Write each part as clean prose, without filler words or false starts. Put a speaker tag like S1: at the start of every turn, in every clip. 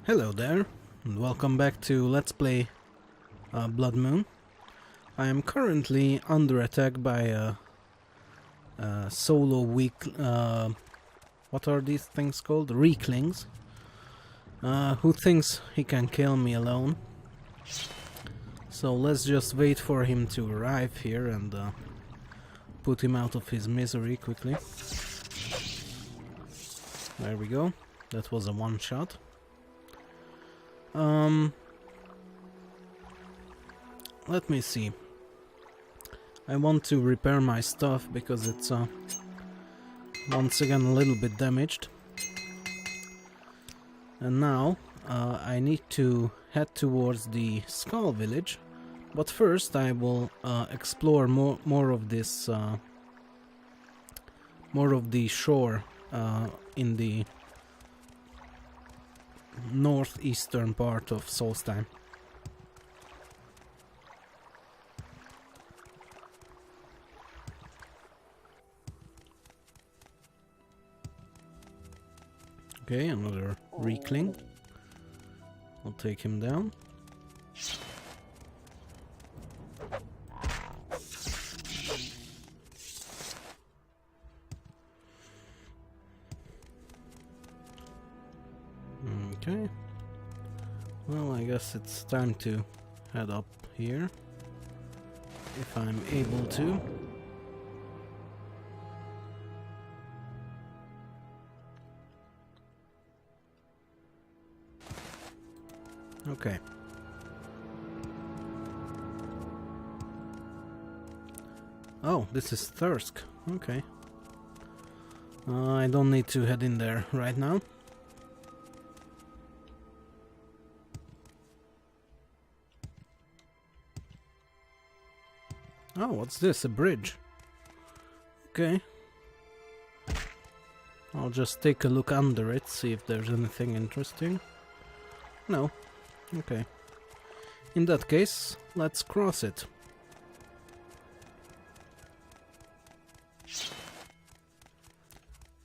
S1: Hello there, and welcome back to Let's Play Bloodmoon. I am currently under attack by a solo weak... what are these things called? Weaklings. Who thinks he can kill me alone. So let's just wait for him to arrive here and put him out of his misery quickly. There we go. That was a one-shot. Let me see. I want to repair my stuff because it's once again a little bit damaged. And now I need to head towards the Skull Village, but first I will explore more of this more of the shore in the northeastern part of Solstheim. Okay, another weakling. I'll take him down. Okay. Well, I guess it's time to head up here, if I'm able to. Okay. Oh, this is Thirsk. Okay. I don't need to head in there right now. Oh, what's this? A bridge. Okay. I'll just take a look under it, see if there's anything interesting. No. Okay. In that case, let's cross it.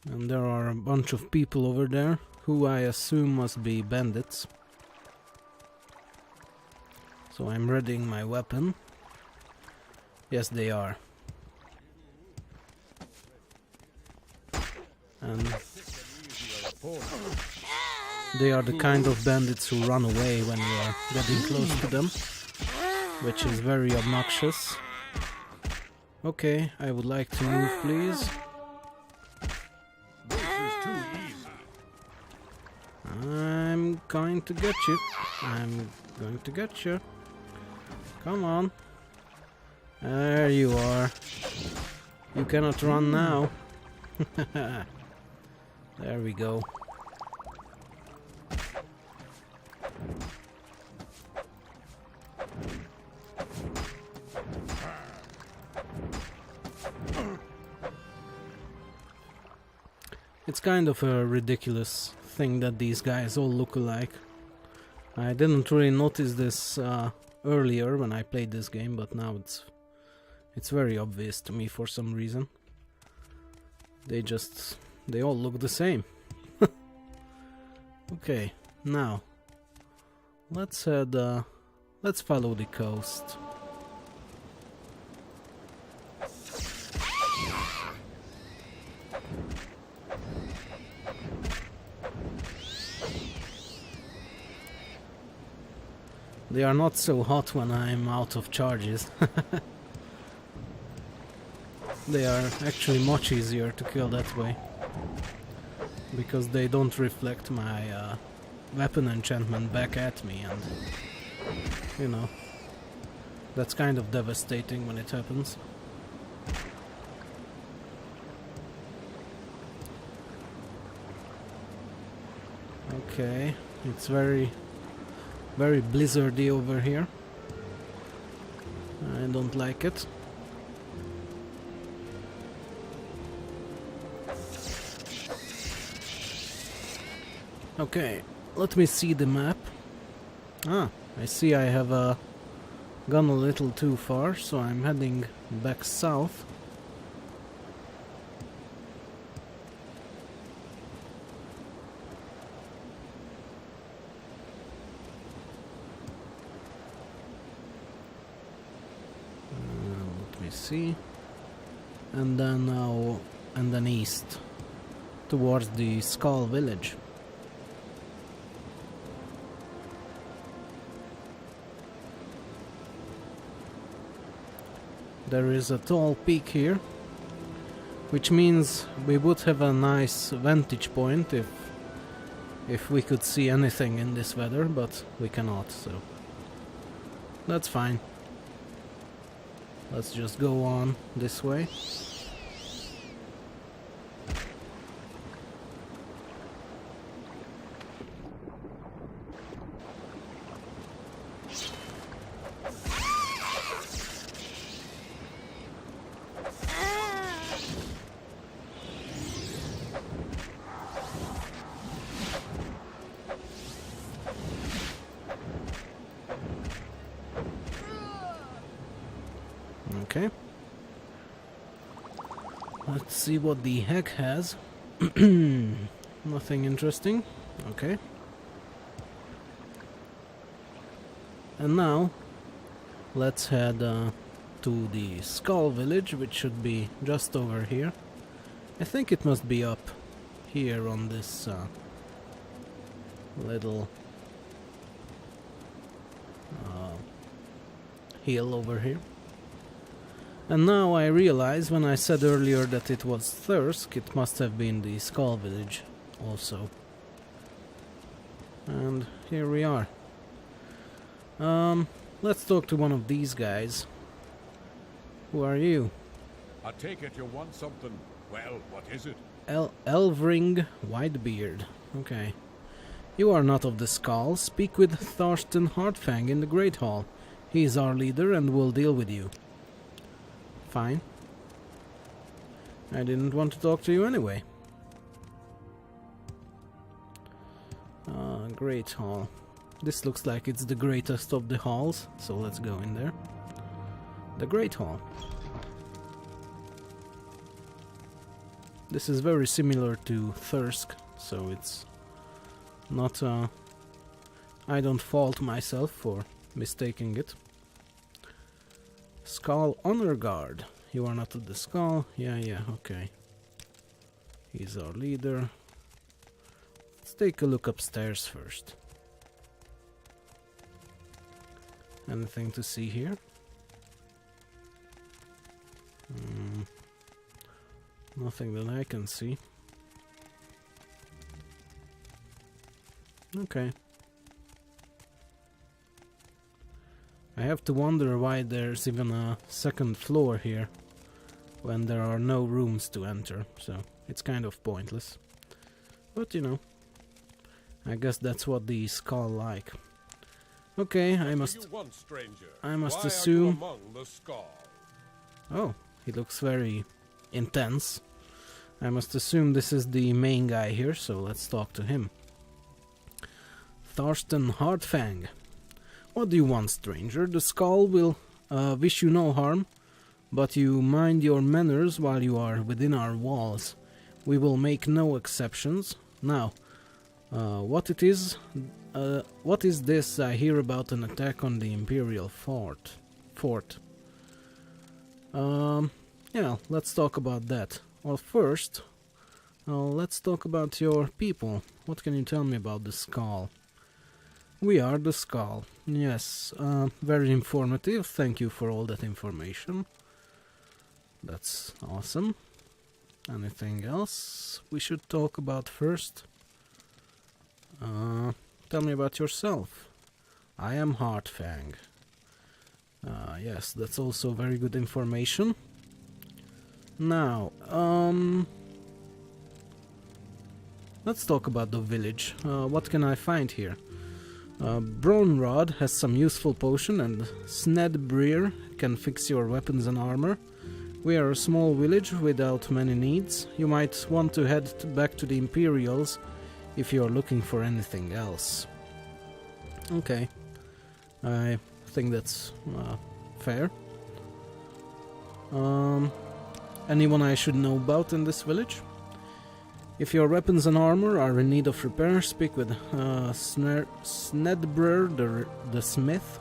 S1: And there are a bunch of people over there, who I assume must be bandits. So I'm readying my weapon. Yes, they are. And they are the kind of bandits who run away when you are getting close to them, which is very obnoxious. Okay, I would like to move, please.
S2: This is too easy.
S1: I'm going to get you. I'm going to get you. Come on. There you are. You cannot run now. There we go. It's kind of a ridiculous thing that these guys all look alike. I didn't really notice this earlier when I played this game, but now it's very obvious to me for some reason. They all look the same. Okay, now let's head let's follow the coast. They are not so hot when I'm out of charges. They are actually much easier to kill that way, because they don't reflect my weapon enchantment back at me, and you know, that's kind of devastating when it happens. Okay, it's very blizzardy over here. I don't like it. Okay, let me see the map. Ah, I see I have gone a little too far, so I'm heading back south. see. And then now, and then east, towards the Skull Village. There is a tall peak here, which means we would have a nice vantage point if we could see anything in this weather, but we cannot, so that's fine. Let's just go on this way. Okay. Let's see what the heck has. Nothing interesting. Okay. And now, let's head to the Skull Village, which should be just over here. I think it must be up here on this little hill over here. And now I realize, when I said earlier that it was Thirsk, it must have been the Skull Village also. And here we are. Let's talk to one of these guys. Who are you?
S2: I take it you want something. Well, what is it?
S1: Elvring Whitebeard. Okay. You are not of the Skull. Speak with Thorsten Hardfang in the Great Hall. He is our leader and will deal with you. Fine. I didn't want to talk to you anyway. Great Hall. This looks like it's the greatest of the halls, so let's go in there. The Great Hall. This is very similar to Thirsk, so it's not... I don't fault myself for mistaking it. Skull Honor Guard. You are not of the Skull. Yeah, okay. He's our leader. Let's take a look upstairs first. Anything to see here? Nothing that I can see. Okay. I have to wonder why there's even a second floor here when there are no rooms to enter, so it's kind of pointless. But you know, I guess that's what the Skull like. Okay, I must assume... Oh, he looks very intense. I must assume this is the main guy here, so let's talk to him. Thorsten Hardfang. What do you want, stranger? The Skull will wish you no harm, but you mind your manners while you are within our walls. We will make no exceptions. Now, what is this I hear about an attack on the Imperial fort? Yeah, let's talk about that. Well, first, let's talk about your people. What can you tell me about the Skull? We are the Skull. Yes, very informative. Thank you for all that information. That's awesome. Anything else we should talk about first? Tell me about yourself. I am Hardfang. Yes, that's also very good information. Now, let's talk about the village. What can I find here? Bronrod has some useful potion, and Snedbreer can fix your weapons and armor. We are a small village without many needs. You might want to head back to the Imperials if you are looking for anything else. Okay, I think that's fair. Anyone I should know about in this village? If your weapons and armor are in need of repair, speak with Snedbrer the smith.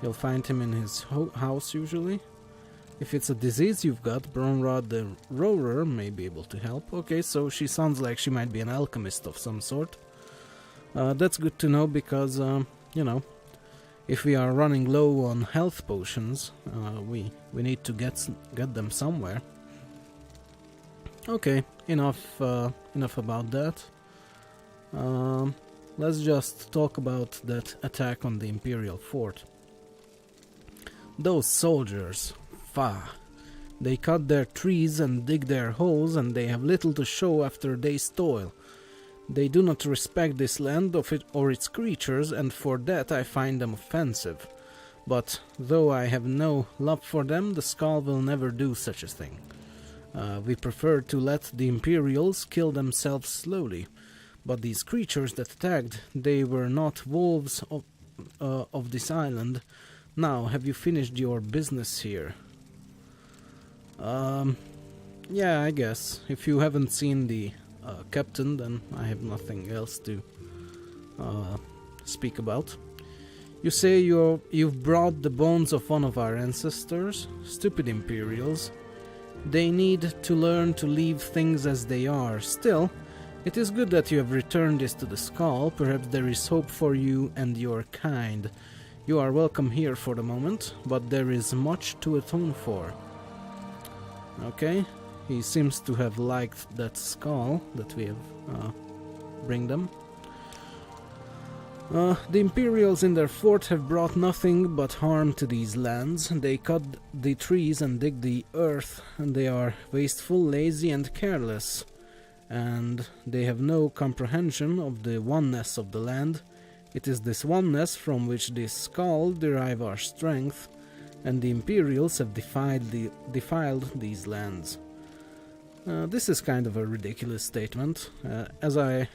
S1: You'll find him in his house usually. If it's a disease you've got, Bronrod the Rower may be able to help. Okay, so she sounds like she might be an alchemist of some sort. That's good to know because, you know, if we are running low on health potions, we need to get them somewhere. Okay, enough about that. Let's just talk about that attack on the Imperial Fort. Those soldiers, they cut their trees and dig their holes, and they have little to show after day's toil. They do not respect this land or its creatures, and for that I find them offensive. But though I have no love for them, the Skull will never do such a thing. We prefer to let the Imperials kill themselves slowly. But these creatures that attacked, they were not wolves of this island. Now, have you finished your business here? Yeah, I guess. If you haven't seen the captain, then I have nothing else to speak about. You say you've brought the bones of one of our ancestors? Stupid Imperials. They need to learn to leave things as they are. Still, it is good that you have returned this to the Skull. Perhaps there is hope for you and your kind. You are welcome here for the moment, but there is much to atone for. Okay, he seems to have liked that skull that we have bring them. The Imperials in their fort have brought nothing but harm to these lands. They cut the trees and dig the earth, and they are wasteful, lazy and careless. And they have no comprehension of the oneness of the land. It is this oneness from which this skull derive our strength, and the Imperials have defiled these lands. This is kind of a ridiculous statement. As I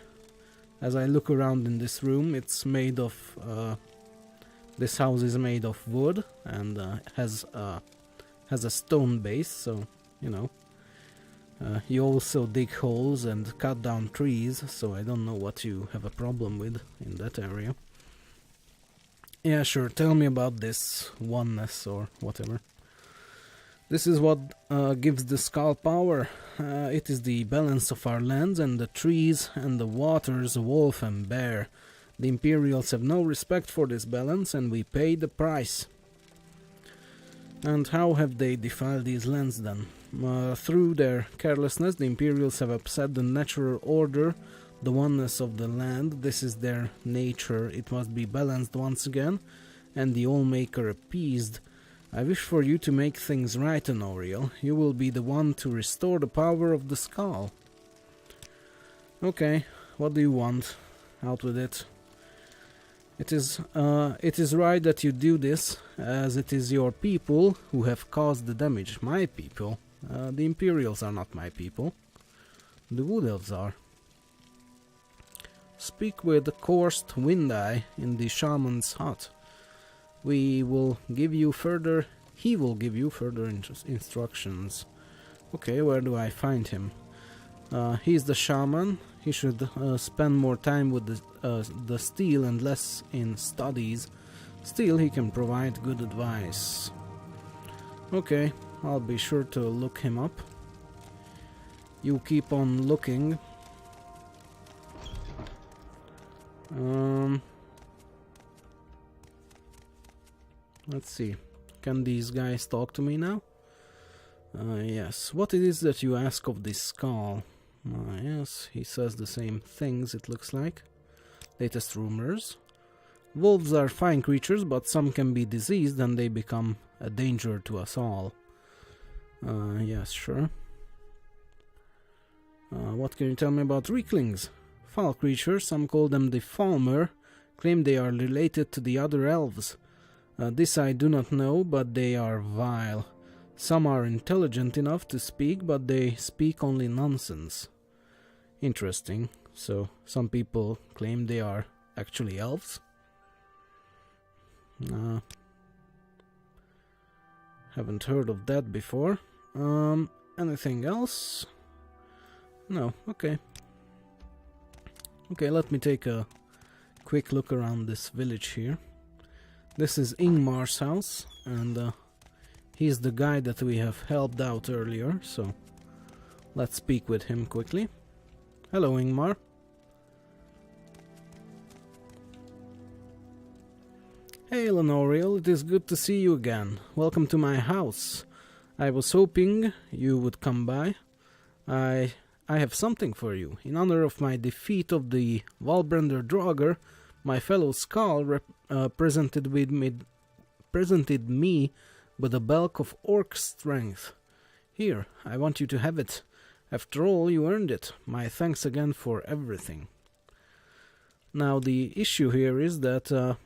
S1: look around in this room, it's made of this house is made of wood and has a stone base, so you know. You also dig holes and cut down trees, so I don't know what you have a problem with in that area. Yeah, sure, tell me about this oneness or whatever. This is what gives the skull power. It is the balance of our lands and the trees and the waters, wolf and bear. The Imperials have no respect for this balance, and we pay the price. And how have they defiled these lands then? Through their carelessness, the Imperials have upset the natural order, the oneness of the land. This is their nature. It must be balanced once again, and the Allmaker appeased. I wish for you to make things right, Honoriel. You will be the one to restore the power of the skull. Okay, what do you want? Out with it. It is right that you do this, as it is your people who have caused the damage. My people? The Imperials are not my people. The Wood Elves are. Speak with Korst Windeye in the shaman's hut. He will give you further instructions. Okay, where do I find him? He's the shaman. He should spend more time with the steel and less in studies. Still, he can provide good advice. Okay, I'll be sure to look him up. You keep on looking. Let's see. Can these guys talk to me now? Yes. What it is that you ask of this skull? Yes, he says the same things, it looks like. Latest rumors. Wolves are fine creatures, but some can be diseased and they become a danger to us all. Yes, sure. What can you tell me about Reeklings? Foul creatures, some call them the Falmer, claim they are related to the other elves. This I do not know, but they are vile. Some are intelligent enough to speak, but they speak only nonsense. Interesting. So, some people claim they are actually elves? Haven't heard of that before. Anything else? No, okay. Okay, let me take a quick look around this village here. This is Ingmar's house, and He's the guy that we have helped out earlier, so let's speak with him quickly. Hello, Ingmar. Hey, Lenoriel, it is good to see you again. Welcome to my house. I was hoping you would come by. I have something for you. In honor of my defeat of the Valbrender Draugr, my fellow Skald presented me with a bulk of orc strength. Here, I want you to have it. After all, you earned it. My thanks again for everything. Now, the issue here is that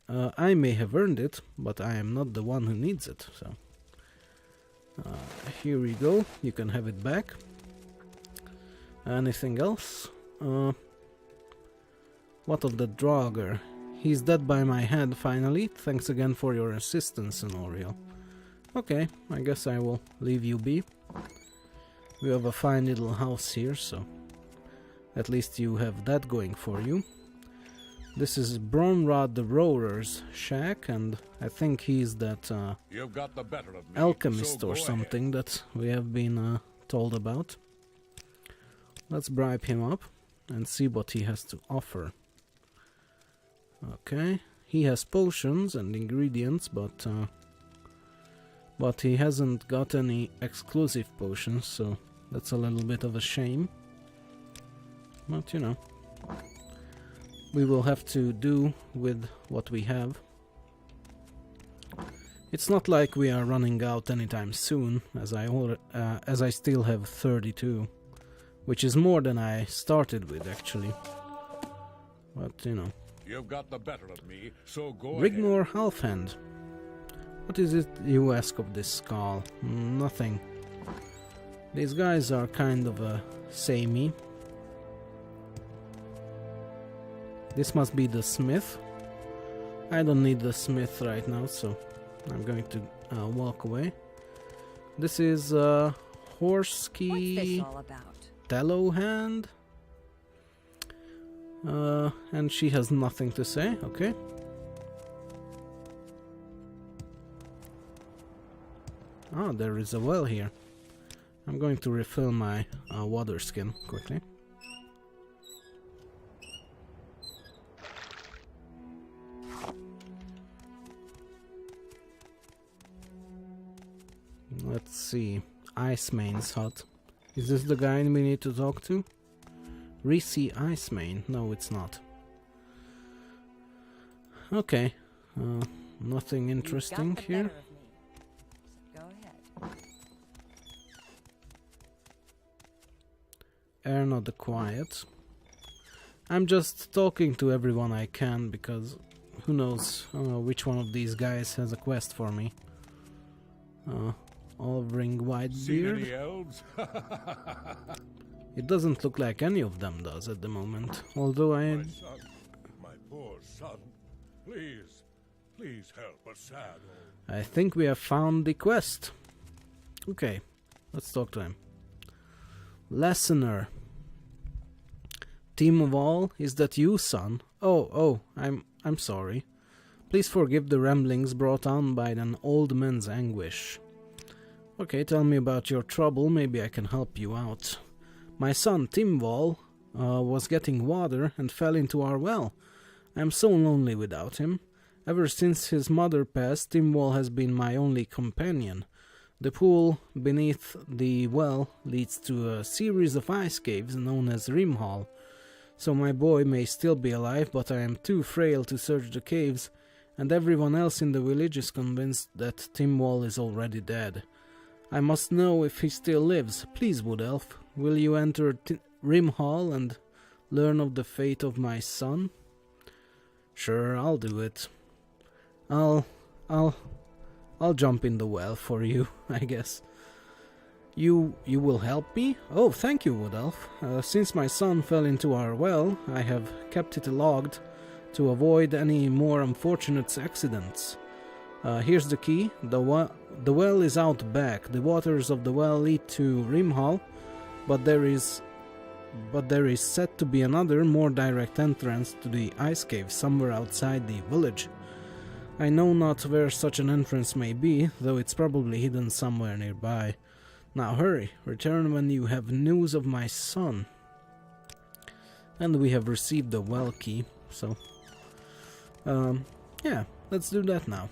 S1: I may have earned it, but I am not the one who needs it. So, here we go. You can have it back. Anything else? What of the Draugr? He's dead by my head, finally. Thanks again for your assistance, Lenoriel. Okay, I guess I will leave you be. We have a fine little house here, so at least you have that going for you. This is Bronrod the Roarer's shack, and I think he's that
S2: You've got the better of me,
S1: alchemist
S2: so
S1: or
S2: go
S1: something
S2: ahead.
S1: that we have been told about. Let's bribe him up and see what he has to offer. Okay, he has potions and ingredients, but he hasn't got any exclusive potions, so that's a little bit of a shame. But you know, we will have to do with what we have. It's not like we are running out anytime soon, as I still have 32, which is more than I started with actually. But you know.
S2: You've got the better of me, so go
S1: Rigmor
S2: ahead.
S1: Halfhand. What is it you ask of this skull? Nothing. These guys are kind of samey. This must be the smith. I don't need the smith right now, so I'm going to walk away. This is
S3: What's
S1: Horsky
S3: this all about?
S1: Tallow Hand. And she has nothing to say, okay. Ah, there is a well here. I'm going to refill my water skin quickly. Let's see. Icemane's hut. Is this the guy we need to talk to? Reese Icemane? No, it's not. Okay. Nothing interesting
S3: You've got the
S1: here.
S3: better of me. Go ahead.
S1: Erna the Quiet. I'm just talking to everyone I can because who knows which one of these guys has a quest for me. Olvring
S2: Seen
S1: Whitebeard.
S2: any elves?
S1: It doesn't look like any of them does at the moment. Although
S2: My son, my poor son. Please, please help a sad old...
S1: I think we have found the quest. Okay, let's talk to him. Lessener. Team of all, is that you, son? Oh, I'm sorry. Please forgive the ramblings brought on by an old man's anguish. Okay, tell me about your trouble, maybe I can help you out. My son, Timval, was getting water and fell into our well. I am so lonely without him. Ever since his mother passed, Timval has been my only companion. The pool beneath the well leads to a series of ice caves known as Rimhall. So my boy may still be alive, but I am too frail to search the caves, and everyone else in the village is convinced that Timwall is already dead. I must know if he still lives. Please, Wood Elf, will you enter Rimhall and learn of the fate of my son? Sure, I'll do it. I'll jump in the well for you, I guess. You will help me? Oh, thank you, Wood Elf. Since my son fell into our well, I have kept it logged to avoid any more unfortunate accidents. Here's the key. The well is out back. The waters of the well lead to Rimhall, but there is said to be another, more direct entrance to the ice cave somewhere outside the village. I know not where such an entrance may be, though it's probably hidden somewhere nearby. Now hurry, return when you have news of my son. And we have received the well key, so... yeah, let's do that now.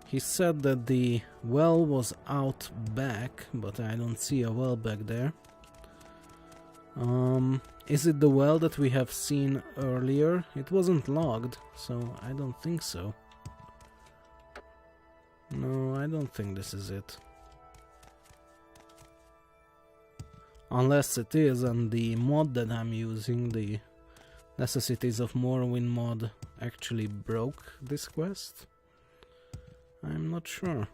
S1: He said that the well was out back, but I don't see a well back there. Is it the well that we have seen earlier? It wasn't logged, so I don't think so. No, I don't think this is it. Unless it is, and the mod that I'm using, the Necessities of Morrowind mod, actually broke this quest. I'm not sure.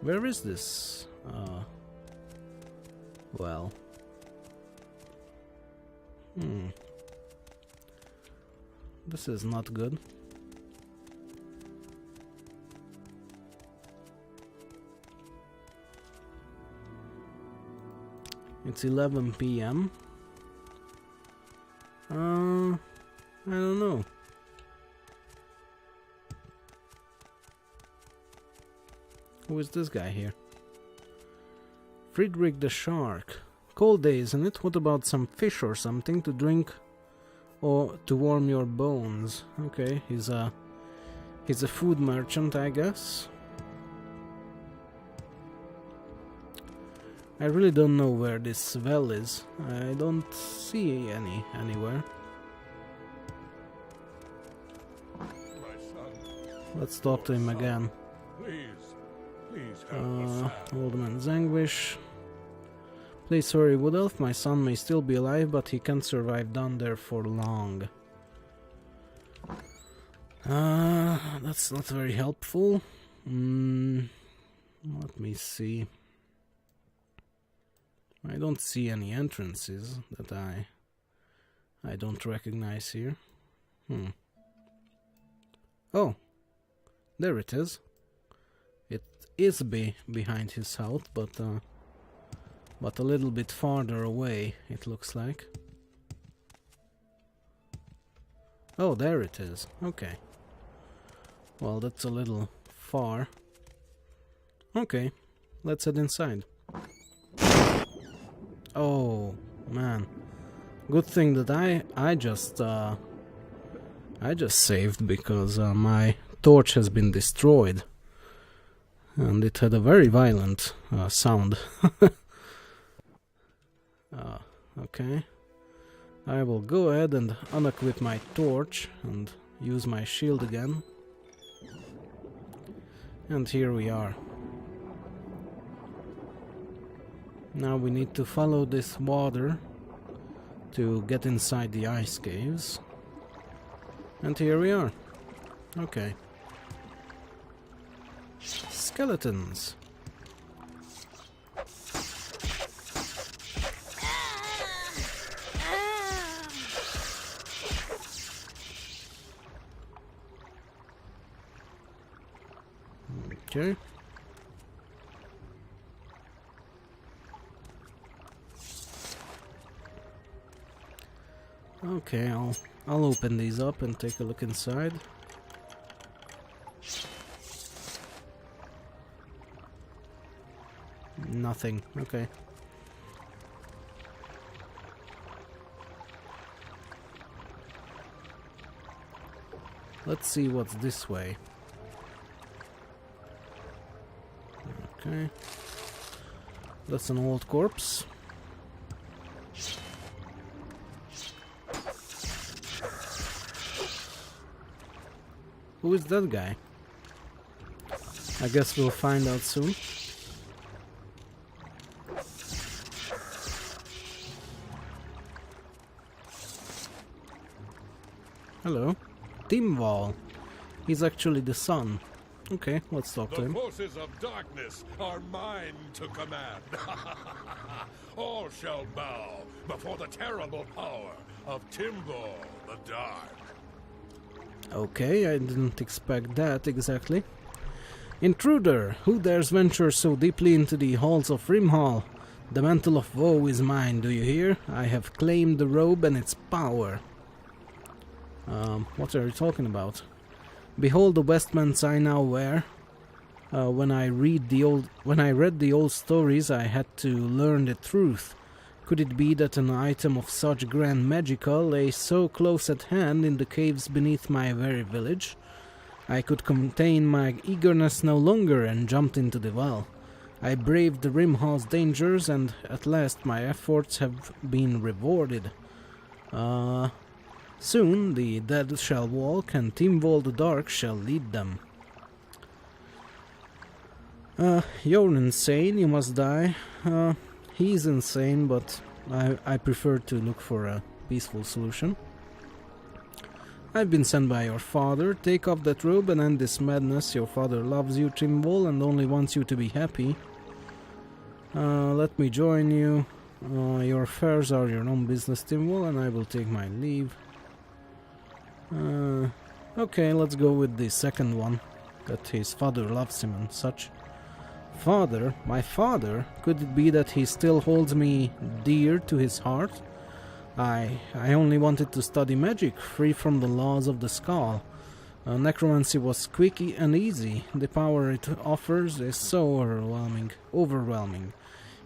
S1: Where is this? Well. This is not good. It's 11 p.m. I don't know. Who is this guy here? Friedrich the Shark. Cold day, isn't it? What about some fish or something to drink or to warm your bones? Okay, he's a food merchant, I guess. I really don't know where this well is. I don't see any anywhere. Let's talk to him again.
S2: Please help us.
S1: Old man's anguish. Please hurry, Wood Elf. My son may still be alive, but he can't survive down there for long. That's not very helpful. Let me see. I don't see any entrances that I don't recognize here. Oh, there it is. It is behind his house, but a little bit farther away, it looks like. Oh, there it is. Okay. Well, that's a little far. Okay, let's head inside. Oh man, good thing that I just saved, because my torch has been destroyed, and it had a very violent sound. Okay, I will go ahead and unequip my torch and use my shield again, and here we are. Now we need to follow this water to get inside the ice caves. And here we are. Okay. Skeletons. Okay. Okay, I'll open these up and take a look inside. Nothing. Okay. Let's see what's this way. Okay. That's an old corpse. Who is that guy? I guess we'll find out soon. Hello. Timval. He's actually the son. Okay, let's talk to him.
S2: The forces of darkness are mine to command. All shall bow before the terrible power of Timval the Dark.
S1: Okay, I didn't expect that exactly. Intruder, who dares venture so deeply into the halls of Rimhall? The mantle of woe is mine, do you hear? I have claimed the robe and its power. What are you talking about? Behold the vestments I now wear. When I read the old stories, I had to learn the truth. Could it be that an item of such grand magica lay so close at hand in the caves beneath my very village? I could contain my eagerness no longer and jumped into the well. I braved the Rimhall's dangers, and at last my efforts have been rewarded. Soon the dead shall walk, and Timwall the Dark shall lead them. You're insane, you must die. He's insane, but I prefer to look for a peaceful solution. I've been sent by your father. Take off that robe and end this madness. Your father loves you, Timwall, and only wants you to be happy. Let me join you. Your affairs are your own business, Timwall, and I will take my leave. Okay, let's go with the second one. That his father loves him and such. Father? My father? Could it be that he still holds me dear to his heart? I only wanted to study magic, free from the laws of the skull. Necromancy was quick and easy. The power it offers is so overwhelming.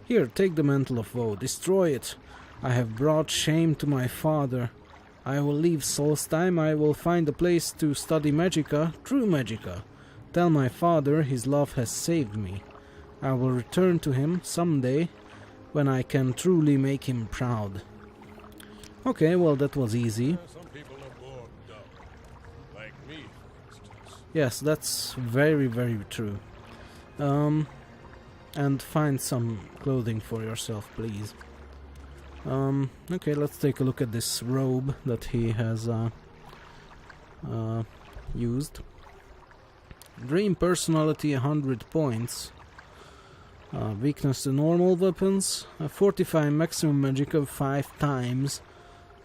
S1: Here, take the Mantle of Woe, destroy it. I have brought shame to my father. I will leave Solstheim. I will find a place to study magica, true magica. Tell my father his love has saved me. I will return to him someday when I can truly make him proud. Okay, well that was easy.
S2: Some people are born dumb. Like me, for instance.
S1: Yes, that's very, very true. And find some clothing for yourself, please. Okay, let's take a look at this robe that he has used. Dream personality 100 points. Weakness to normal weapons. 45 maximum magicka 5 times.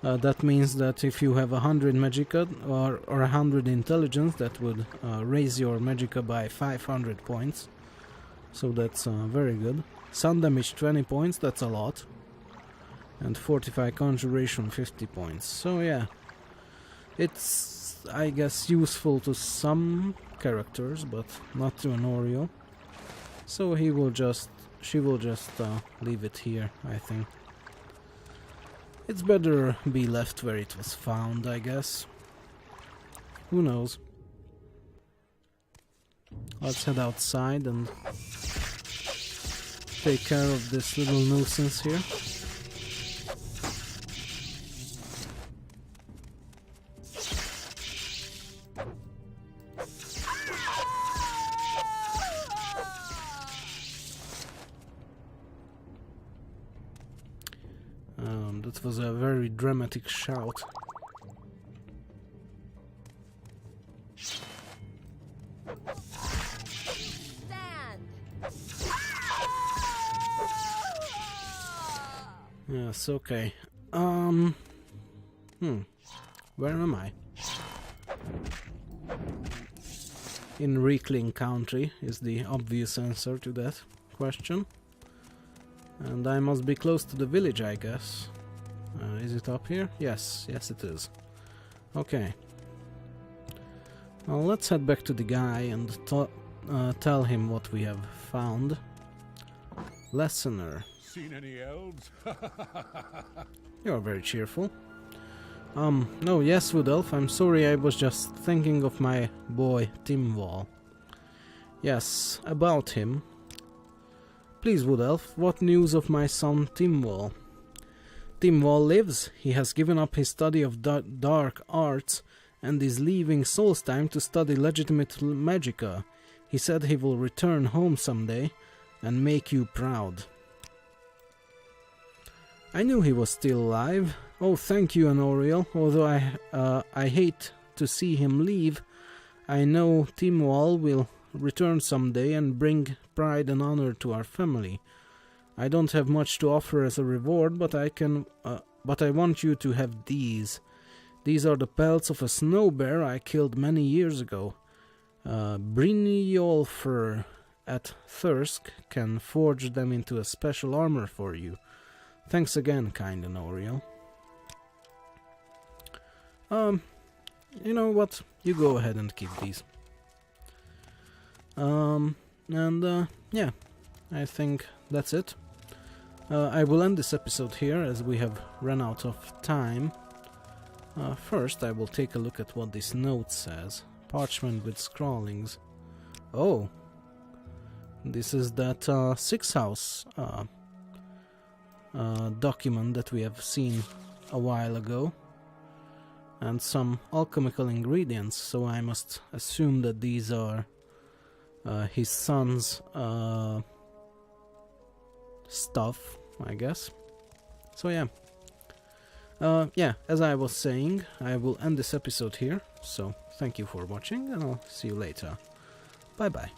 S1: That means that if you have 100 magicka or 100 intelligence, that would raise your magicka by 500 points. So that's very good. Sun damage 20 points, that's a lot. And 45 conjuration 50 points. So yeah, it's, I guess, useful to some characters, but not to an Oreo. So she will just leave it here, I think. It's better be left where it was found, I guess. Who knows? Let's head outside and take care of this little nuisance here. That was a very dramatic shout. Yes, okay. Where am I? In Reekling Country is the obvious answer to that question. And I must be close to the village, I guess. Is it up here? Yes, yes it is. Okay. Well, let's head back to the guy and tell him what we have found. Lessener.
S2: Seen any elves?
S1: You're very cheerful. No, yes, Wood Elf, I'm sorry, I was just thinking of my boy, Timwall. Yes, about him. Please, Wood Elf, what news of my son, Timwall? Timwall lives. He has given up his study of dark arts and is leaving Solstheim to study legitimate magica. He said he will return home someday and make you proud. I knew he was still alive. Oh, thank you, Honoriel. Although I hate to see him leave, I know Timwall will return someday and bring pride and honor to our family. I don't have much to offer as a reward, but I want you to have these. These are the pelts of a snow bear I killed many years ago. Brynjolfur at Thirsk can forge them into a special armor for you. Thanks again, kind Honoriel. You know what? You go ahead and keep these. Yeah, I think that's it. I will end this episode here as we have run out of time. First, I will take a look at what this note says. Parchment with scrawlings. Oh, this is that Six House document that we have seen a while ago. And some alchemical ingredients, so I must assume that these are his son's stuff, I guess. So yeah. Yeah, as I was saying, I will end this episode here, so thank you for watching, and I'll see you later. Bye bye.